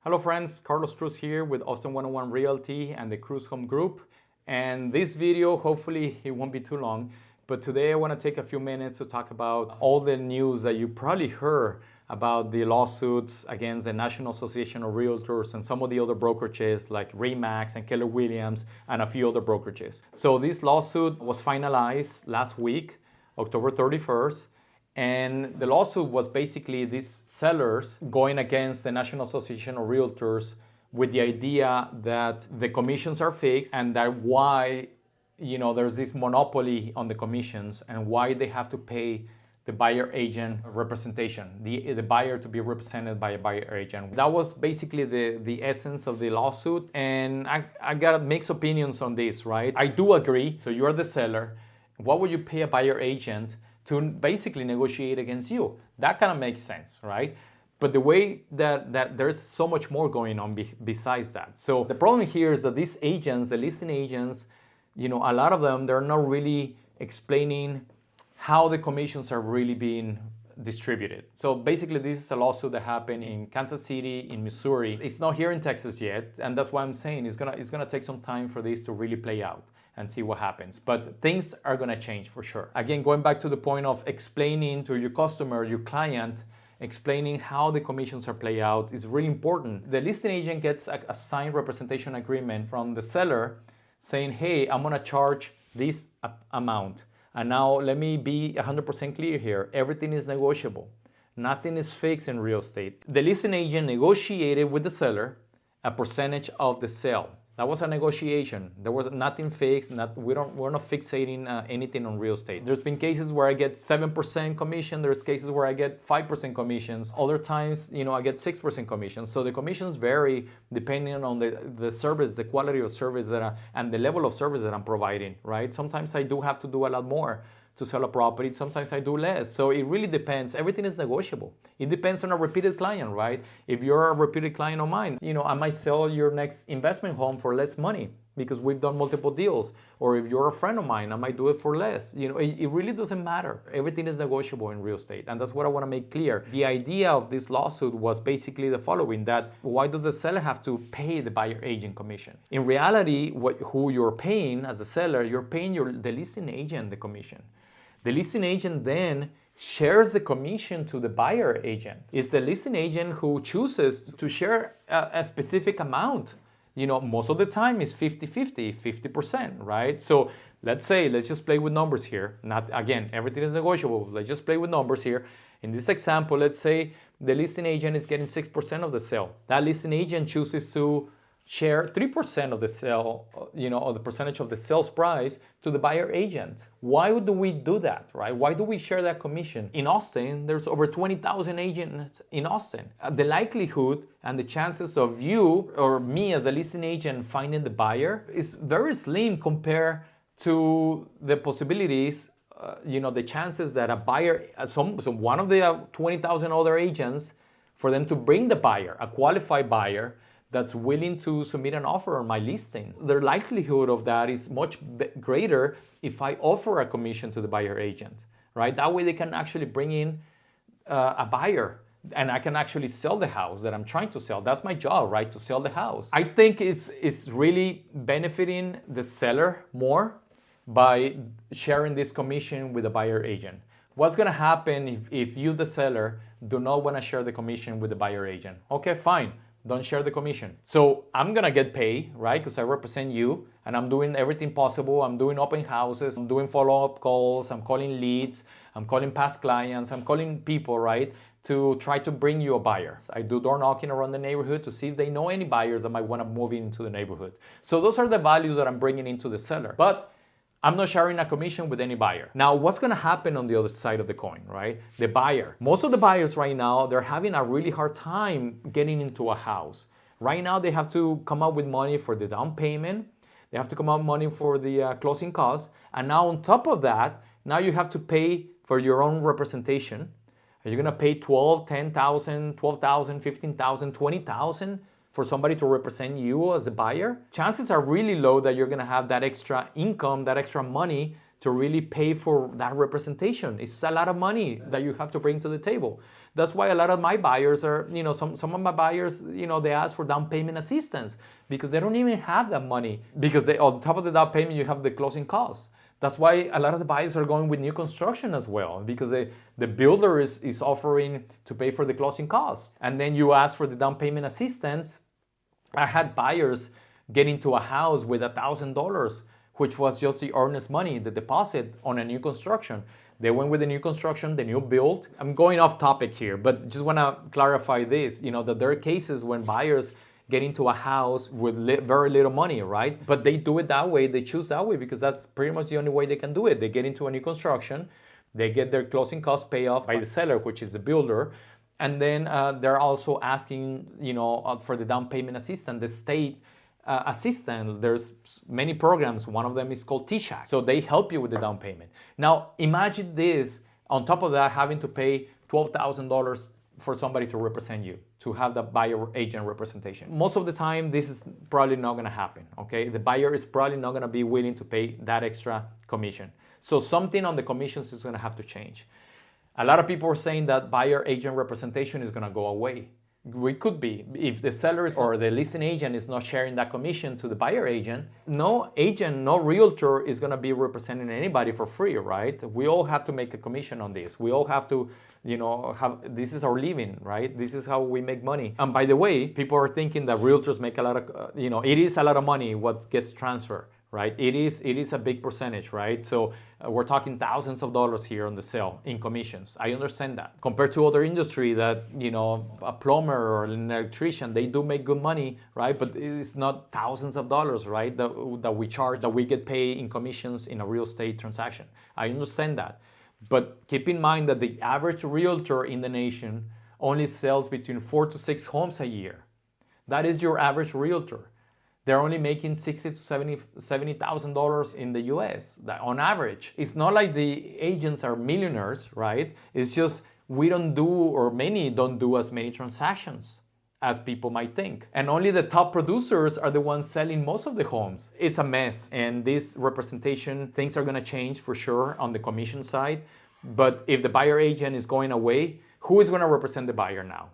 Hello friends, Carlos Cruz here with Austin 101 Realty and the Cruz Home Group. And this video, hopefully it won't be too long, but today I want to take a few minutes to talk about all the news that you probably heard about the lawsuits against the National Association of Realtors and some of the other brokerages like RE/MAX and Keller Williams and a few other brokerages. So this lawsuit was finalized last week, October 31st. And the lawsuit was basically these sellers going against the National Association of Realtors with the idea that the commissions are fixed and that why, there's this monopoly on the commissions and why they have to pay the buyer agent representation, the buyer to be represented by a buyer agent. That was basically the essence of the lawsuit. And I got mixed opinions on this, right? I do agree. So you're the seller. What would you pay a buyer agent to basically negotiate against you? That kind of makes sense, right? But the way that there's so much more going on besides that. So the problem here is that these agents, the listing agents, a lot of them, they're not really explaining how the commissions are really being distributed. So basically this is a lawsuit that happened in Kansas City, in Missouri. It's not here in Texas yet, and that's why I'm saying it's gonna take some time for this to really play out and see what happens. But things are gonna change for sure. Again, going back to the point of explaining to your customer, your client, explaining how the commissions are play out is really important. The listing agent gets a signed representation agreement from the seller saying, hey, I'm gonna charge this amount. And now let me be 100% clear here. Everything is negotiable. Nothing is fixed in real estate. The listing agent negotiated with the seller a percentage of the sale. That was a negotiation. There was nothing fixed. We're not fixating anything on real estate. There's been cases where I get 7% commission. There's cases where I get 5% commissions. Other times, I get 6% commissions. So the commissions vary depending on the service, the quality of service and the level of service that I'm providing, right? Sometimes I do have to do a lot more to sell a property. Sometimes I do less. So it really depends. Everything is negotiable. It depends on a repeated client, right? If you're a repeated client of mine, I might sell your next investment home for less money because we've done multiple deals. Or if you're a friend of mine, I might do it for less. It really doesn't matter. Everything is negotiable in real estate. And that's what I want to make clear. The idea of this lawsuit was basically the following, that why does the seller have to pay the buyer agent commission? In reality, who you're paying as a seller, you're paying the listing agent the commission. The listing agent then shares the commission to the buyer agent. It's the listing agent who chooses to share a specific amount. Most of the time it's 50-50, 50%, right? So let's just play with numbers here. Again, everything is negotiable. Let's just play with numbers here. In this example, let's say the listing agent is getting 6% of the sale. That listing agent chooses to share 3% of the sale, or the percentage of the sales price to the buyer agent. Why do we do that, right? Why do we share that commission? In Austin, there's over 20,000 agents in Austin. The likelihood and the chances of you or me as a listing agent finding the buyer is very slim compared to the possibilities, the chances that a buyer, so one of the 20,000 other agents, for them to bring the buyer, a qualified buyer, that's willing to submit an offer on my listing. The likelihood of that is much greater if I offer a commission to the buyer agent, right? That way they can actually bring in a buyer and I can actually sell the house that I'm trying to sell. That's my job, right? To sell the house. I think it's really benefiting the seller more by sharing this commission with the buyer agent. What's gonna happen if you, the seller, do not wanna share the commission with the buyer agent? Okay, fine. Don't share the commission. So I'm gonna get paid, right? Because I represent you and I'm doing everything possible. I'm doing open houses, I'm doing follow-up calls, I'm calling leads, I'm calling past clients, I'm calling people, right? To try to bring you a buyer. I do door knocking around the neighborhood to see if they know any buyers that might wanna move into the neighborhood. So those are the values that I'm bringing into the seller. But I'm not sharing a commission with any buyer. Now, what's gonna happen on the other side of the coin, right? The buyer. Most of the buyers right now, they're having a really hard time getting into a house. Right now, they have to come up with money for the down payment. They have to come up with money for the closing costs. And now on top of that, now you have to pay for your own representation. Are you gonna pay $12,000, $10,000, $12,000, $15,000, $20,000 for somebody to represent you as a buyer? Chances are really low that you're gonna have that extra income, that extra money to really pay for that representation. It's a lot of money that you have to bring to the table. That's why a lot of my buyers are, some of my buyers, they ask for down payment assistance because they don't even have that money, because on top of the down payment, you have the closing costs. That's why a lot of the buyers are going with new construction as well, because the builder is offering to pay for the closing costs. And then you ask for the down payment assistance. I had buyers get into a house with $1,000, which was just the earnest money, the deposit on a new construction. They went with the new construction, the new build. I'm going off topic here, but just want to clarify this, that there are cases when buyers get into a house with very little money, right? But they do it that way, they choose that way because that's pretty much the only way they can do it. They get into a new construction, they get their closing costs paid off by the seller, which is the builder, and then they're also asking, for the down payment assistance, the state assistant. There's many programs. One of them is called TSHAC. So they help you with the down payment. Now, imagine this, on top of that, having to pay $12,000 for somebody to represent you, to have the buyer agent representation. Most of the time, this is probably not going to happen, okay? The buyer is probably not going to be willing to pay that extra commission. So something on the commissions is going to have to change. A lot of people are saying that buyer agent representation is going to go away. It could be. If the seller or the listing agent is not sharing that commission to the buyer agent, no agent, no realtor is going to be representing anybody for free, right? We all have to make a commission on this. We all have to, this is our living, right? This is how we make money. And by the way, people are thinking that realtors make a lot of, it is a lot of money what gets transferred, right? It is a big percentage, right? So we're talking thousands of dollars here on the sale in commissions. I understand that. Compared to other industry that, a plumber or an electrician, they do make good money, right? But it's not thousands of dollars, right? That we charge, that we get paid in commissions in a real estate transaction. I understand that. But keep in mind that the average realtor in the nation only sells between 4 to 6 homes a year. That is your average realtor. They're only making $60,000 to $70,000 in the US on average. It's not like the agents are millionaires, right? It's just we don't do, or many don't do as many transactions as people might think. And only the top producers are the ones selling most of the homes. It's a mess. And this representation, things are gonna change for sure on the commission side. But if the buyer agent is going away, who is gonna represent the buyer now?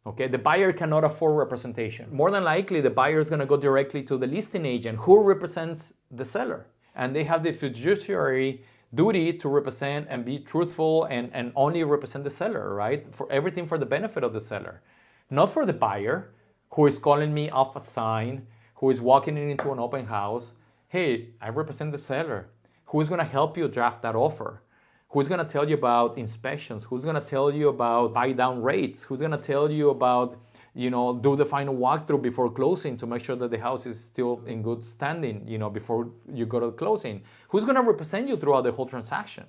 Okay, the buyer cannot afford representation. More than likely, the buyer is going to go directly to the listing agent who represents the seller. And they have the fiduciary duty to represent and be truthful and only represent the seller, right? For everything for the benefit of the seller. Not for the buyer who is calling me off a sign, who is walking into an open house. Hey, I represent the seller. Who is going to help you draft that offer? Who's going to tell you about inspections? Who's going to tell you about buy down rates? Who's going to tell you about, do the final walkthrough before closing to make sure that the house is still in good standing, before you go to closing? Who's going to represent you throughout the whole transaction,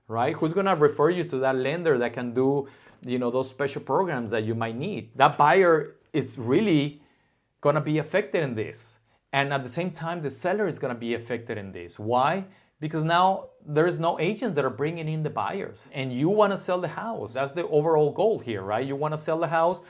right? Who's going to refer you to that lender that can do, those special programs that you might need? That buyer is really going to be affected in this. And at the same time, the seller is going to be affected in this. Why? Because now there's no agents that are bringing in the buyers and you want to sell the house. That's the overall goal here, right? You want to sell the house.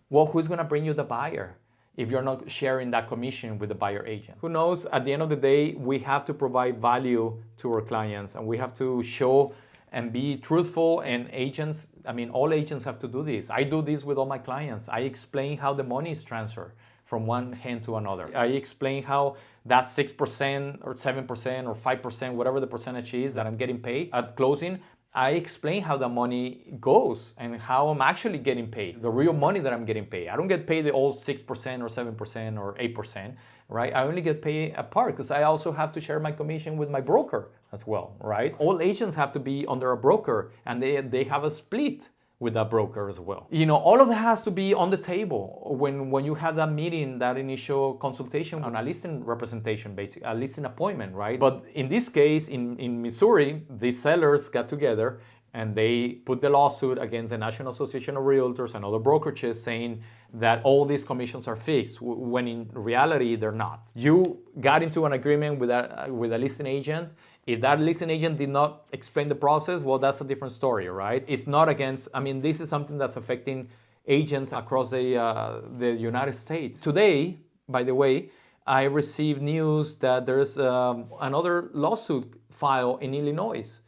Well, who's going to bring you the buyer if you're not sharing that commission with the buyer agent? Who knows? At the end of the day, we have to provide value to our clients and we have to show and be truthful. And agents, all agents have to do this. I do this with all my clients. I explain how the money is transferred from one hand to another. I explain how that 6% or 7% or 5%, whatever the percentage is that I'm getting paid at closing, I explain how the money goes and how I'm actually getting paid, the real money that I'm getting paid. I don't get paid the old 6% or 7% or 8%, right? I only get paid a part because I also have to share my commission with my broker as well, right? All agents have to be under a broker and they have a split with that broker as well. All of that has to be on the table when you have that meeting, that initial consultation on a listing representation, basically, a listing appointment, right? But in this case, in Missouri, the sellers got together and they put the lawsuit against the National Association of Realtors and other brokerages saying that all these commissions are fixed, when in reality, they're not. You got into an agreement with a listing agent. If that listing agent did not explain the process, well, that's a different story, right? It's not against, this is something that's affecting agents across the United States. Today, by the way, I received news that there's another lawsuit filed in Illinois.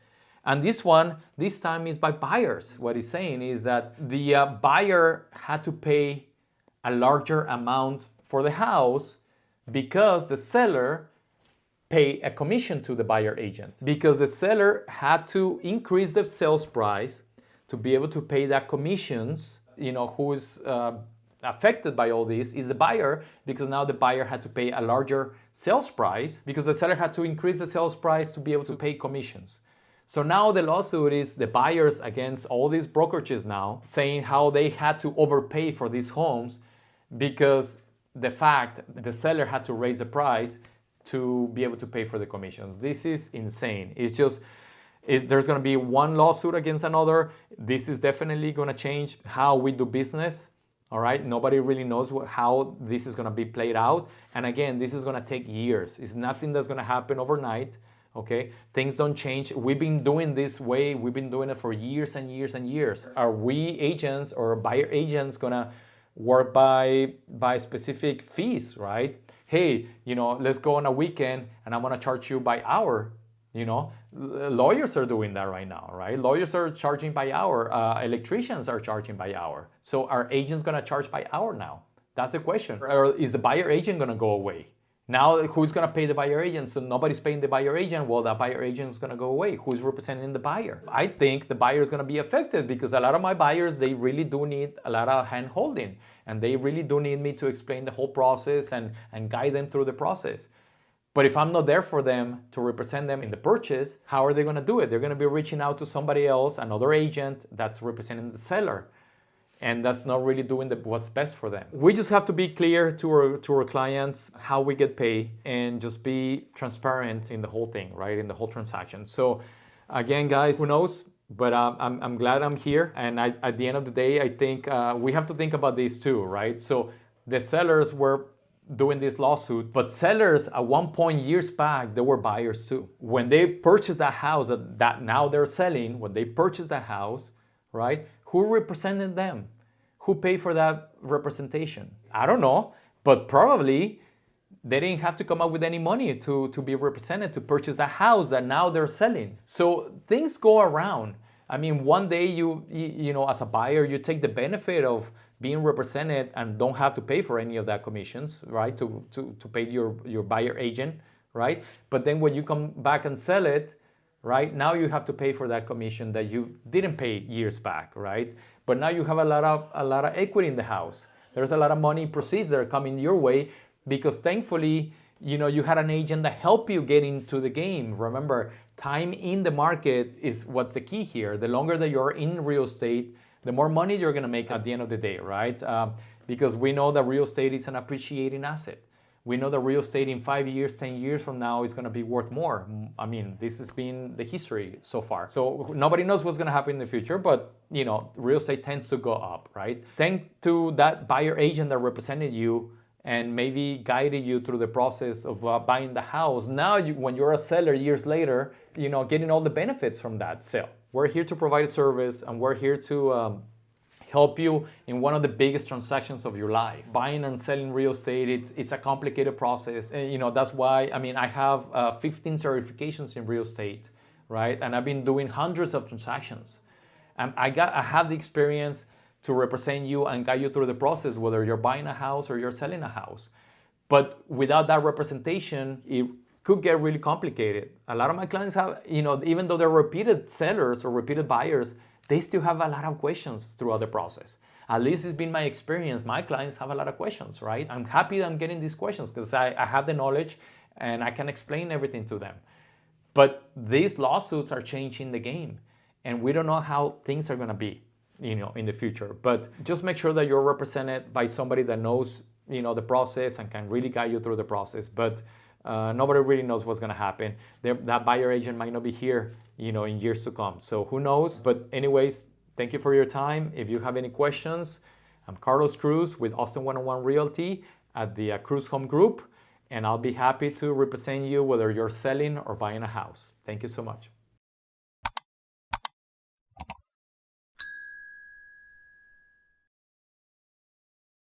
And this time is by buyers. What he's saying is that the buyer had to pay a larger amount for the house because the seller paid a commission to the buyer agent. Because the seller had to increase the sales price to be able to pay that commissions. Who is affected by all this is the buyer, because now the buyer had to pay a larger sales price because the seller had to increase the sales price to be able to pay commissions. So now the lawsuit is the buyers against all these brokerages now, saying how they had to overpay for these homes because the seller had to raise the price to be able to pay for the commissions. This is insane. There's going to be one lawsuit against another. This is definitely going to change how we do business. All right, nobody really knows how this is going to be played out. And again, this is going to take years. It's nothing that's going to happen overnight. Okay, things don't change. We've been doing this way. We've been doing it for years and years and years. Are we agents or buyer agents going to work by specific fees, right? Hey, let's go on a weekend and I'm going to charge you by hour. Lawyers are doing that right now, right? Lawyers are charging by hour. Electricians are charging by hour. So are agents going to charge by hour now? That's the question. Or is the buyer agent going to go away? Now, who's going to pay the buyer agent? So nobody's paying the buyer agent. Well, that buyer agent is going to go away. Who's representing the buyer? I think the buyer is going to be affected because a lot of my buyers, they really do need a lot of hand holding. And they really do need me to explain the whole process and guide them through the process. But if I'm not there for them to represent them in the purchase, how are they going to do it? They're going to be reaching out to somebody else, another agent that's representing the seller. And that's not really doing what's best for them. We just have to be clear to our clients how we get paid and just be transparent in the whole thing, right? In the whole transaction. So again, guys, who knows? But I'm glad I'm here. And at the end of the day, I think we have to think about this too, right? So the sellers were doing this lawsuit, but sellers at one point years back, they were buyers too. When they purchased that house that now they're selling, when they purchased that house, right? Who represented them? Who paid for that representation? I don't know, but probably they didn't have to come up with any money to be represented to purchase that house that now they're selling. So things go around. I mean, one day you as a buyer, you take the benefit of being represented and don't have to pay for any of that commissions, right? To pay your buyer agent, right? But then when you come back and sell it, right, now you have to pay for that commission that you didn't pay years back, right? But now you have a lot of equity in the house. There's a lot of money proceeds that are coming your way because thankfully, you had an agent that helped you get into the game. Remember, time in the market is what's the key here. The longer that you're in real estate, the more money you're going to make at the end of the day, right? Because we know that real estate is an appreciating asset. We know that real estate in 5 years, 10 years from now is going to be worth more. I mean, this has been the history so far. So nobody knows what's going to happen in the future, but real estate tends to go up, right? Thanks to that buyer agent that represented you and maybe guided you through the process of buying the house. Now, when you're a seller years later, getting all the benefits from that sale. We're here to provide a service, and we're here to help you in one of the biggest transactions of your life. Buying and selling real estate, it's a complicated process. And, that's why, I have 15 certifications in real estate, right? And I've been doing hundreds of transactions. And I have the experience to represent you and guide you through the process, whether you're buying a house or you're selling a house. But without that representation, it could get really complicated. A lot of my clients have, even though they're repeated sellers or repeated buyers, they still have a lot of questions throughout the process. At least it's been my experience. My clients have a lot of questions, right? I'm happy that I'm getting these questions because I have the knowledge and I can explain everything to them. But these lawsuits are changing the game and we don't know how things are going to be, in the future. But just make sure that you're represented by somebody that knows, the process and can really guide you through the process. But nobody really knows what's going to happen. That buyer agent might not be here, in years to come. So who knows? But anyways, thank you for your time. If you have any questions, I'm Carlos Cruz with Austin 101 Realty at the Cruz Home Group, and I'll be happy to represent you whether you're selling or buying a house. Thank you so much.